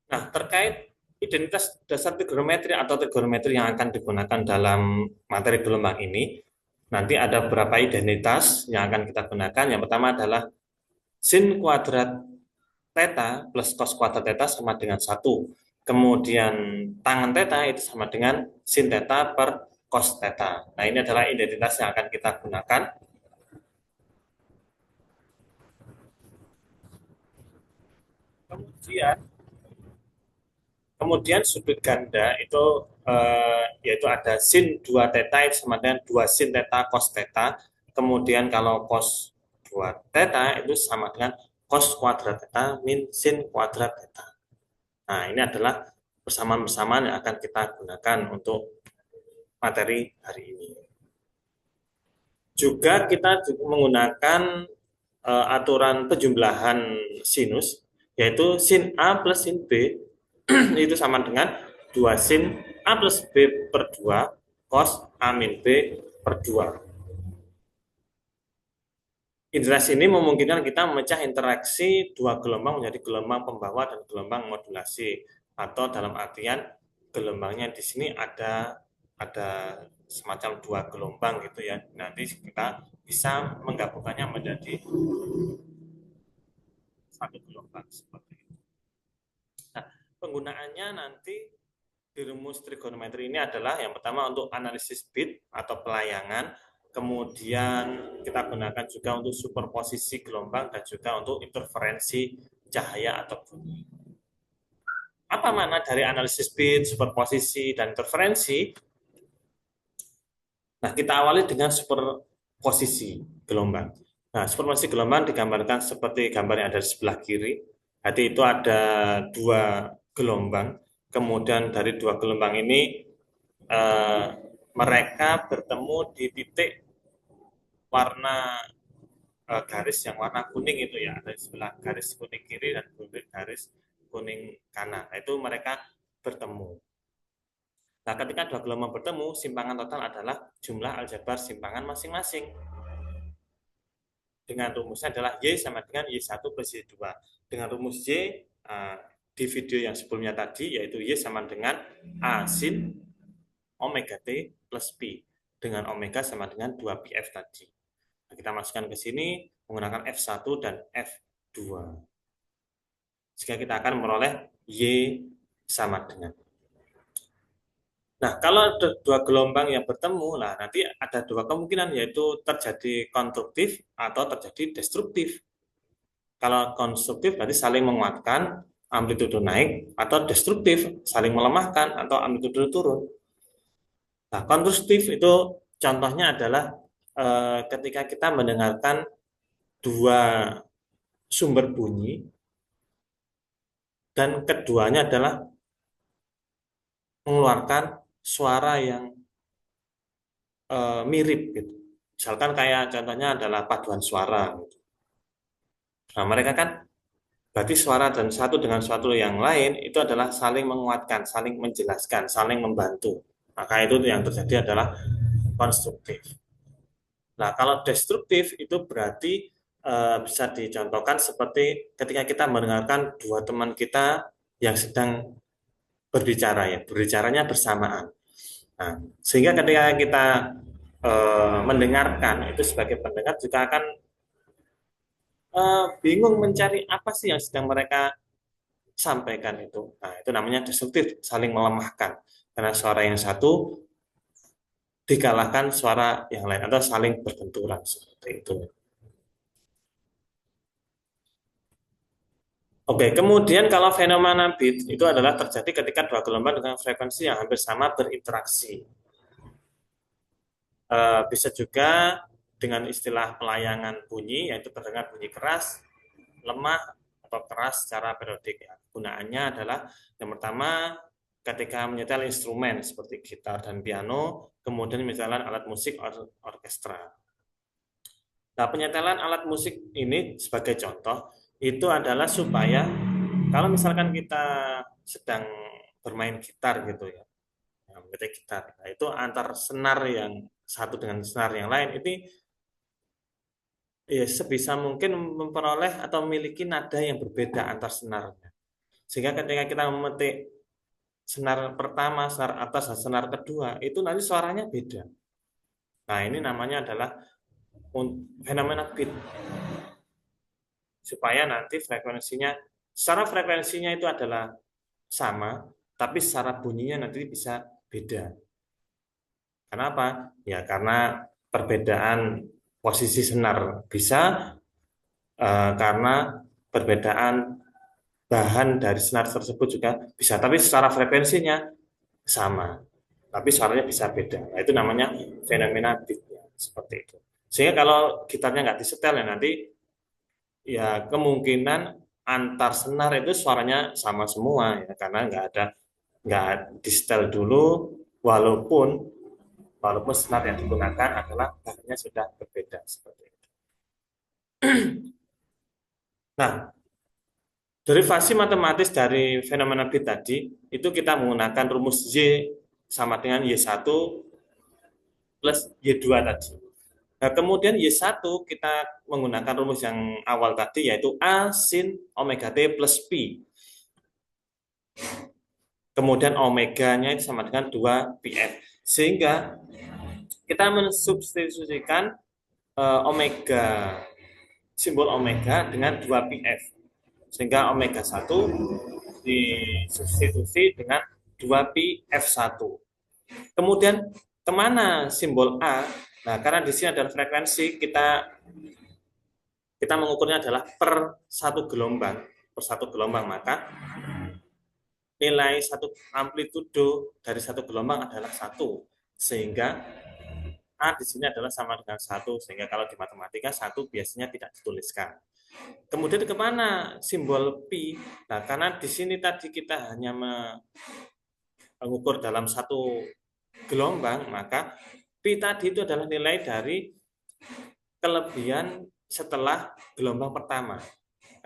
Nah, terkait identitas dasar trigonometri atau trigonometri yang akan digunakan dalam materi gelombang ini, nanti ada beberapa identitas yang akan kita gunakan. Yang pertama adalah sin kuadrat theta plus cos kuadrat theta sama dengan satu. Kemudian tangen theta itu sama dengan sin theta per cos theta. Nah, ini adalah identitas yang akan kita gunakan. Kemudian Kemudian sudut ganda itu yaitu ada sin 2 theta itu sama dengan 2 sin theta cos theta. Kemudian kalau cos 2 theta itu sama dengan cos kuadrat theta min sin kuadrat theta. Nah, ini adalah persamaan-persamaan yang akan kita gunakan untuk materi hari ini. Juga kita juga menggunakan aturan penjumlahan sinus, yaitu sin A plus sin B itu sama dengan 2 sin A plus B per 2 cos A min B per 2. Integrasi ini memungkinkan kita memecah interaksi dua gelombang menjadi gelombang pembawa dan gelombang modulasi. Atau dalam artian gelombangnya di sini ada semacam dua gelombang gitu ya. Nanti kita bisa menggabungkannya menjadi satu gelombang seperti itu. Nah, penggunaannya nanti di rumus trigonometri ini adalah yang pertama untuk analisis bit atau pelayangan, kemudian kita gunakan juga untuk superposisi gelombang dan juga untuk interferensi cahaya atau bunyi. Apa makna dari analisis bit, superposisi, dan interferensi? Nah, kita awali dengan superposisi gelombang. Nah, superposisi gelombang digambarkan seperti gambar yang ada di sebelah kiri. Jadi itu ada dua gelombang. Kemudian dari dua gelombang ini eh, mereka bertemu di titik warna garis yang warna kuning itu ya, ada di sebelah garis kuning kiri dan garis kuning kanan. Nah, itu mereka bertemu. Nah, ketika dua gelombang bertemu, simpangan total adalah jumlah aljabar simpangan masing-masing. Dengan rumusnya adalah Y sama dengan Y1 plus Y2. Dengan rumus Y di video yang sebelumnya tadi, yaitu Y sama dengan A sin omega T plus Pi. Dengan omega sama dengan 2πf tadi. Nah, kita masukkan ke sini menggunakan F1 dan F2. Sehingga kita akan memperoleh Y sama dengan. Nah, kalau ada dua gelombang yang bertemu, nah nanti ada dua kemungkinan, yaitu terjadi konstruktif atau terjadi destruktif. Kalau konstruktif berarti saling menguatkan, amplitudo naik, atau destruktif, saling melemahkan, atau amplitudo turun. Nah, konstruktif itu contohnya adalah ketika kita mendengarkan dua sumber bunyi, dan keduanya adalah mengeluarkan suara yang mirip gitu. Misalkan kayak contohnya adalah paduan suara gitu. Nah, mereka kan berarti suara dan satu dengan suatu yang lain itu adalah saling menguatkan, saling menjelaskan, saling membantu. Maka itu yang terjadi adalah konstruktif. Nah, kalau destruktif itu berarti bisa dicontohkan seperti ketika kita mendengarkan dua teman kita yang sedang berbicara ya, berbicaranya bersamaan. Nah, sehingga ketika kita mendengarkan itu sebagai pendengar juga akan bingung mencari apa sih yang sedang mereka sampaikan itu. Nah, itu namanya destruktif, saling melemahkan. Karena suara yang satu dikalahkan suara yang lain atau saling berbenturan seperti itu. Oke, kemudian kalau fenomena bit itu adalah terjadi ketika dua gelombang dengan frekuensi yang hampir sama berinteraksi. Bisa juga dengan istilah pelayangan bunyi, yaitu terdengar bunyi keras, lemah, atau keras secara periodik. Ya. Gunaannya adalah yang pertama ketika menyetel instrumen seperti gitar dan piano, kemudian menyetel alat musik orkestra. Nah, penyetelan alat musik ini sebagai contoh itu adalah supaya kalau misalkan kita sedang bermain gitar gitu ya, memetik gitar, nah itu antar senar yang satu dengan senar yang lain ini ya sebisa mungkin memperoleh atau memiliki nada yang berbeda antar senarnya. Sehingga ketika kita memetik senar pertama, senar atas, dan senar kedua, itu nanti suaranya beda. Nah, ini namanya adalah fenomena bit. Supaya nanti frekuensinya, secara frekuensinya itu adalah sama, tapi secara bunyinya nanti bisa beda. Kenapa? Ya karena perbedaan posisi senar bisa, karena perbedaan bahan dari senar tersebut juga bisa, tapi secara frekuensinya sama, tapi suaranya bisa beda. Nah, itu namanya fenomena bit, seperti itu. Sehingga kalau gitarnya nggak disetel ya nanti ya kemungkinan antar senar itu suaranya sama semua ya karena nggak disetel dulu, walaupun walaupun senar yang digunakan adalah bahannya sudah berbeda seperti itu. Nah, derivasi matematis dari fenomena bit tadi itu kita menggunakan rumus Y sama dengan Y1 plus Y2 tadi. Nah, kemudian Y1 kita menggunakan rumus yang awal tadi yaitu A sin omega T plus Pi. Kemudian omeganya itu sama dengan 2πf. Sehingga kita mensubstitusikan omega, simbol omega dengan 2πf. Sehingga omega 1 disubstitusi dengan 2πf1. Kemudian kemana simbol A? Nah, karena di sini adalah frekuensi, kita mengukurnya adalah per satu gelombang, maka nilai satu amplitudo dari satu gelombang adalah 1, sehingga A di sini adalah sama dengan 1, sehingga kalau di matematika 1 biasanya tidak dituliskan. Kemudian kemana simbol pi? Nah, karena di sini tadi kita hanya mengukur dalam satu gelombang, maka pi tadi itu adalah nilai dari kelebihan setelah gelombang pertama.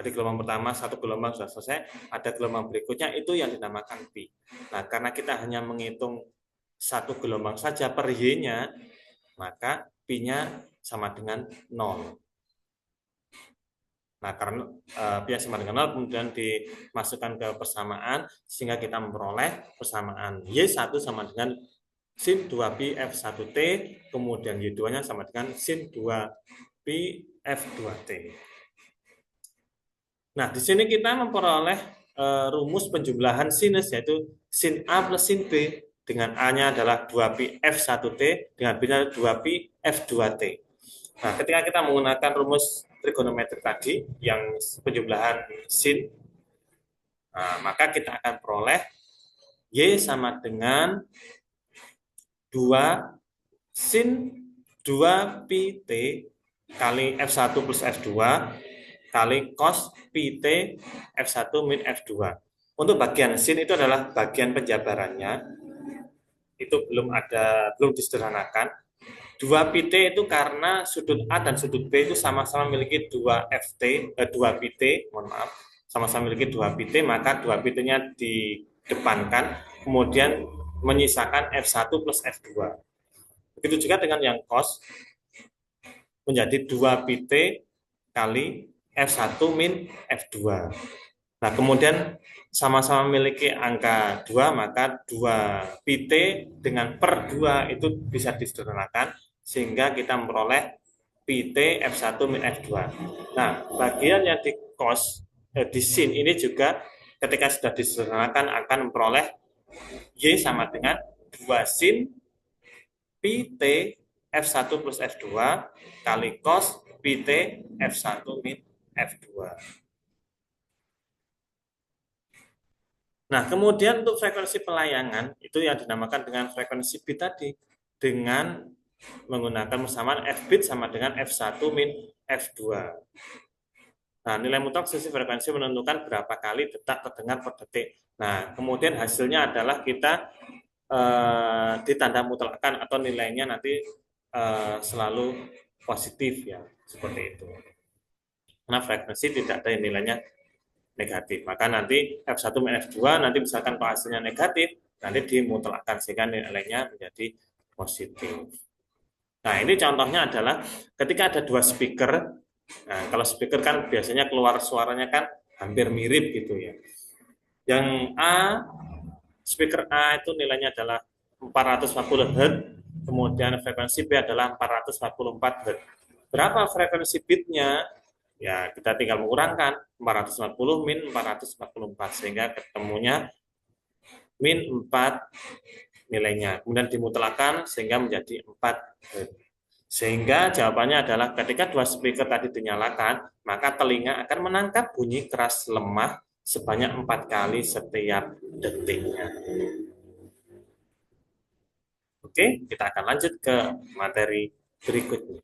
Jadi gelombang pertama, satu gelombang sudah selesai, ada gelombang berikutnya, itu yang dinamakan pi. Nah, karena kita hanya menghitung satu gelombang saja per y-nya, maka pi-nya sama dengan 0. Nah, karena pi sama dengan 0, kemudian dimasukkan ke persamaan, sehingga kita memperoleh persamaan Y1 sama dengan sin 2pi F1T, kemudian Y2-nya sama dengan sin 2pi F2T. Nah, di sini kita memperoleh rumus penjumlahan sinus, yaitu sin A plus sin B, dengan A-nya adalah 2pi F1T, dengan B-nya 2pi F2T. Nah, ketika kita menggunakan rumus trigonometri tadi, yang penjumlahan sin, maka kita akan peroleh Y sama dengan 2 sin 2pi T kali F1 plus F2 kali cos pi T F1 min F2. Untuk bagian sin itu adalah bagian penjabarannya. Itu belum disederhanakan. 2pi T itu karena sudut A dan sudut B itu sama-sama memiliki 2pi T, sama-sama memiliki 2pi T, maka 2pi T-nya didepankan, kemudian menyisakan F1 plus F2. Begitu juga dengan yang cos, menjadi 2pi T kali F1 min F2. Nah, kemudian sama-sama memiliki angka 2, maka 2pi T dengan per 2 itu bisa disederhanakan, sehingga kita memperoleh pi T F1 min F2. Nah, bagian yang di cos, di sin ini juga ketika sudah disederhanakan akan memperoleh Y sama dengan 2 sin pi T F1 plus F2 kali cos pi T F1 min F2. Nah, kemudian untuk frekuensi pelayangan, itu yang dinamakan dengan frekuensi bit tadi, dengan menggunakan persamaan F bit sama dengan F1 min F2. Nah, nilai mutlak sisi frekuensi menentukan berapa kali detak terdengar per detik. Nah, kemudian hasilnya adalah kita ditanda mutlakkan atau nilainya nanti selalu positif ya, seperti itu. Karena frekuensi tidak ada nilainya negatif. Maka nanti F1 min F2 nanti misalkan kalau hasilnya negatif, nanti dimutlakkan sehingga nilainya menjadi positif. Nah, ini contohnya adalah ketika ada dua speaker. Nah, kalau speaker kan biasanya keluar suaranya kan hampir mirip gitu ya. Yang A, speaker A itu nilainya adalah 440 Hz, kemudian frekuensi B adalah 444 Hz. Berapa frekuensi bitnya? Ya, kita tinggal mengurangkan 440 min 444 sehingga ketemunya min 4 nilainya. Kemudian dimutlakkan sehingga menjadi 4 Hz. Sehingga jawabannya adalah ketika dua speaker tadi dinyalakan, maka telinga akan menangkap bunyi keras lemah sebanyak 4 kali setiap detiknya. Oke, kita akan lanjut ke materi berikutnya.